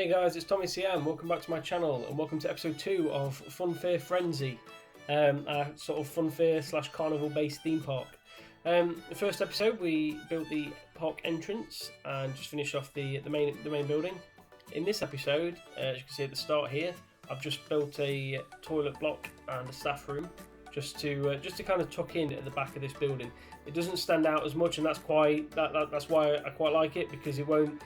Hey guys, it's Tommy CM. Welcome back to my channel and welcome to episode 2 of FUNFAIR Frenzy, our sort of funfair / carnival based theme park. The first episode we built the park entrance and just finished off the main building. In this episode, as you can see at the start here, I've just built a toilet block and a staff room just to kind of tuck in at the back of this building. It doesn't stand out as much, and that's why I quite like it, because you won't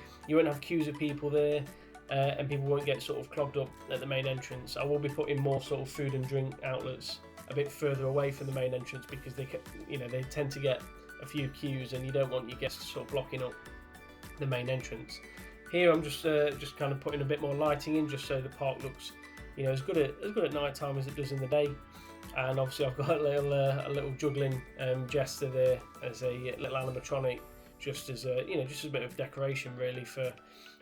have queues of people there. And people won't get sort of clogged up at the main entrance. I will be putting more sort of food and drink outlets a bit further away from the main entrance, because they tend to get a few queues, and you don't want your guests sort of blocking up the main entrance. Here I'm just kind of putting a bit more lighting in, just so the park looks as good at night time as it does in the day. And obviously I've got a little juggling jester there as a little animatronic, just as a bit of decoration really for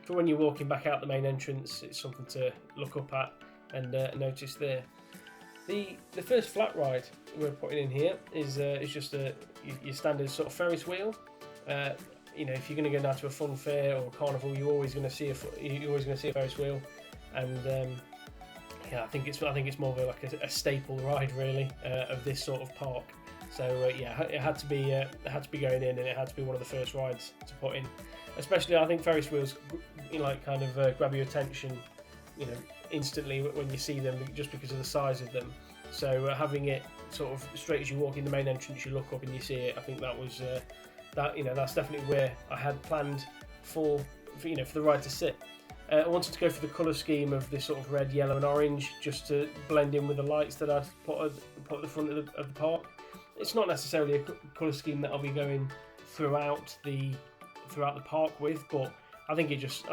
when you're walking back out the main entrance. It's something to look up at and notice there. The first flat ride we're putting in here is just your standard sort of Ferris wheel. If you're going to go down to a fun fair or a carnival, you're always going to see a Ferris wheel, and I think it's more of a staple ride really of this sort of park. So it had to be going in, and it had to be one of the first rides to put in. Especially, I think Ferris wheels grab your attention, instantly when you see them, just because of the size of them. So having it sort of straight as you walk in the main entrance, you look up and you see it. I think that was that's definitely where I had planned for the ride to sit. I wanted to go for the colour scheme of this sort of red, yellow, and orange, just to blend in with the lights that I'd put at the front of the park. It's not necessarily a colour scheme that I'll be going throughout the park with, but I think it just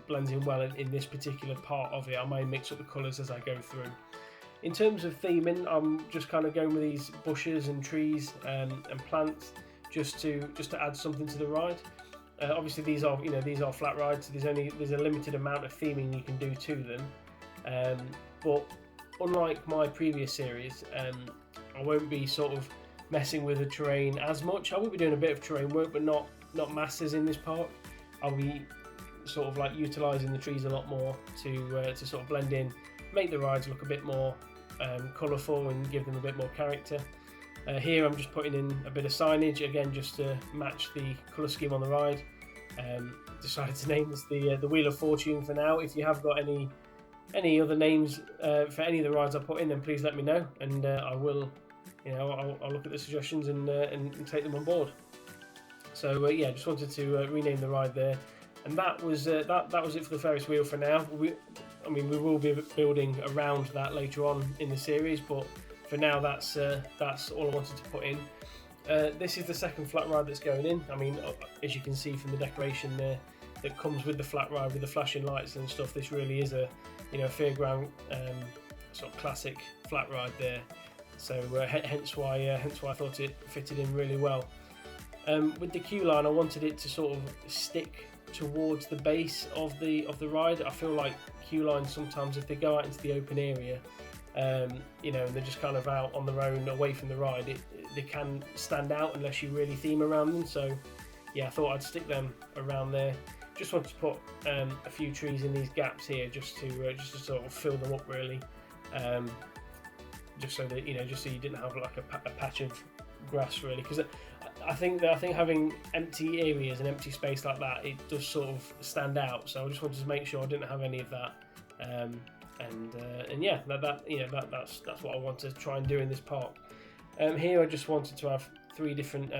blends in well in this particular part of it. I may mix up the colours as I go through. In terms of theming, I'm just kind of going with these bushes and trees and plants just to add something to the ride. Obviously these are flat rides, so there's a limited amount of theming you can do to them. But unlike my previous series, I won't be sort of messing with the terrain as much. I will be doing a bit of terrain work, but not masses in this park. I'll be sort of like utilising the trees a lot more to sort of blend in, make the rides look a bit more colourful and give them a bit more character. Here I'm just putting in a bit of signage, again just to match the colour scheme on the ride. Decided to name this the Wheel of Fortune for now. If you have got any other names for any of the rides I put in, then please let me know, and I will, I'll look at the suggestions and take them on board. So just wanted to rename the ride there, and that was it for the Ferris wheel for now. We will be building around that later on in the series, but for now that's all I wanted to put in. This is the second flat ride that's going in. As you can see from the decoration there that comes with the flat ride, with the flashing lights and stuff, this really is a fairground sort of classic flat ride there. So hence why I thought it fitted in really well. With the queue line, I wanted it to sort of stick towards the base of the ride. I feel like queue lines sometimes, if they go out into the open area, and they're just kind of out on their own away from the ride, they can stand out unless you really theme around them. So I thought I'd stick them around there. Just wanted to put a few trees in these gaps here, just to sort of fill them up really, just so that just so you didn't have like a patch of grass really, because I think having empty areas and empty space like that, it does sort of stand out. So I just wanted to make sure I didn't have any of that, that's what I want to try and do in this park. Here I just wanted to have 3 different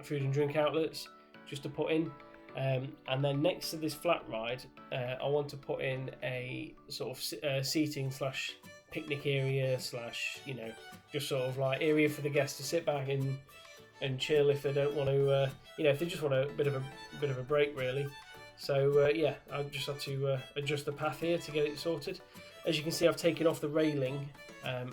food and drink outlets just to put in. And then next to this flat ride, I want to put in a sort of seating / picnic area / just sort of like area for the guests to sit back and chill if they don't want to, if they just want a bit of a break really. So I just had to adjust the path here to get it sorted. As you can see, I've taken off the railing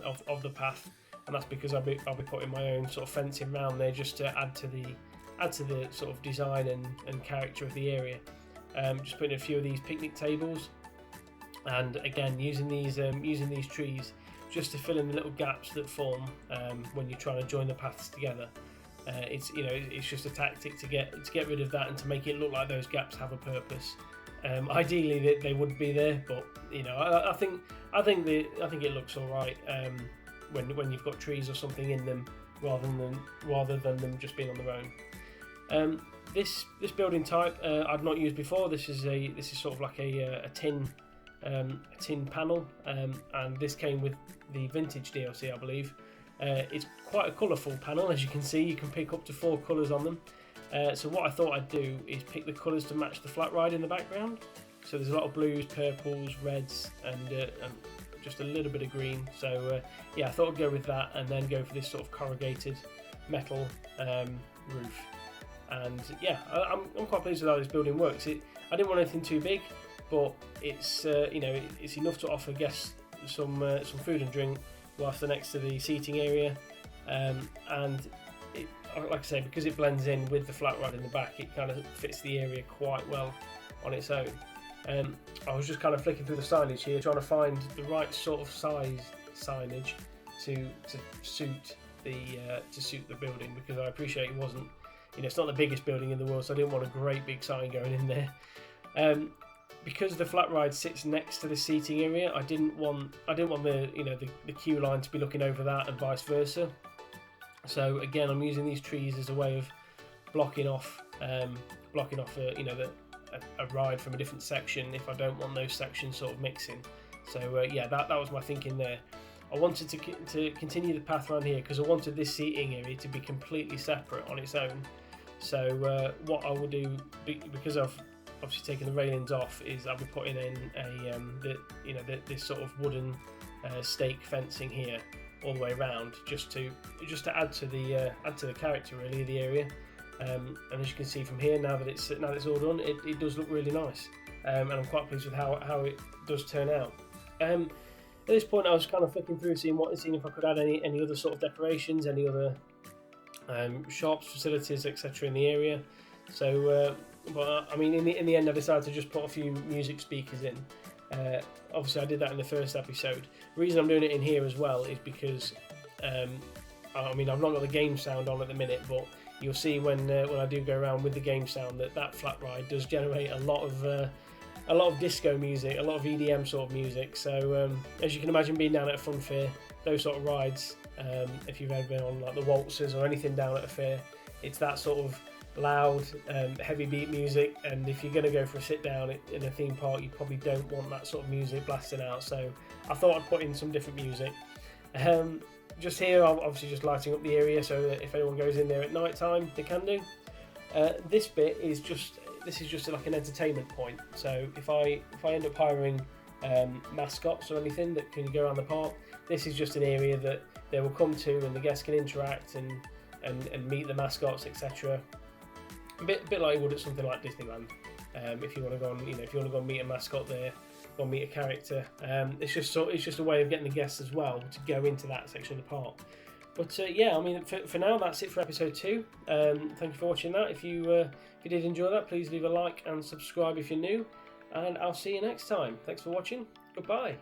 of the path, and that's because I'll be putting my own sort of fencing around there just to add to the sort of design and character of the area. Just putting a few of these picnic tables, and again using these trees just to fill in the little gaps that form when you're trying to join the paths together. It's just a tactic to get rid of that and to make it look like those gaps have a purpose. Ideally, they would be there, but you know, I think it looks all right when you've got trees or something in them, rather than them just being on their own. This building type I've not used before. This is sort of like a tin panel, and this came with the Vintage DLC, I believe. It's quite a colourful panel, as you can see. You can pick up to 4 colours on them. So what I thought I'd do is pick the colours to match the flat ride in the background. So there's a lot of blues, purples, reds, and just a little bit of green. So yeah, I thought I'd go with that, and then go for this sort of corrugated metal roof. And yeah, I'm quite pleased with how this building works. I didn't want anything too big, but it's it's enough to offer guests some food and drink whilst they're next to the seating area, and like I say, because it blends in with the flat ride in the back, it kind of fits the area quite well on its own. I was just kind of flicking through the signage here, trying to find the right sort of size signage to suit the building, because I appreciate it wasn't, it's not the biggest building in the world, so I didn't want a great big sign going in there. Because the flat ride sits next to the seating area, I didn't want the queue line to be looking over that, and vice versa. So again, I'm using these trees as a way of blocking off a ride from a different section if I don't want those sections sort of mixing. So yeah, that was my thinking there. I wanted to continue the path around here because I wanted this seating area to be completely separate on its own. So what I will do, because I've obviously taken the railings off, is I'll be putting in this sort of wooden stake fencing here all the way around, just to add to the character really of the area. And as you can see from here, now that it's all done, it does look really nice, and I'm quite pleased with how it does turn out. At this point, I was kind of flicking through, seeing if I could add any other sort of decorations, any other shops, facilities, etc. in the area. So, but I mean, in the end, I decided to just put a few music speakers in. Obviously, I did that in the first episode. The reason I'm doing it in here as well is because, I mean, I've not got the game sound on at the minute, but you'll see when I do go around with the game sound that flat ride does generate a lot of disco music, a lot of EDM sort of music. So as you can imagine, being down at a fun fair, those sort of rides, if you've ever been on like the waltzers or anything down at a fair, it's that sort of loud, heavy beat music. And if you're going to go for a sit down in a theme park, you probably don't want that sort of music blasting out. So I thought I'd put in some different music. Just here, I'm obviously just lighting up the area so that if anyone goes in there at night time, they can do. This bit is just like an entertainment point. So if I end up hiring mascots or anything that can go around the park, this is just an area that they will come to, and the guests can interact and meet the mascots, etc. A bit like you would at something like Disneyland. If you want to go on, if you want to go and meet a mascot there, go and meet a character. It's just a way of getting the guests as well to go into that section of the park. But yeah, I mean, for now, that's it for episode 2. Thank you for watching that. If you did enjoy that, please leave a like and subscribe if you're new, and I'll see you next time. Thanks for watching. Goodbye.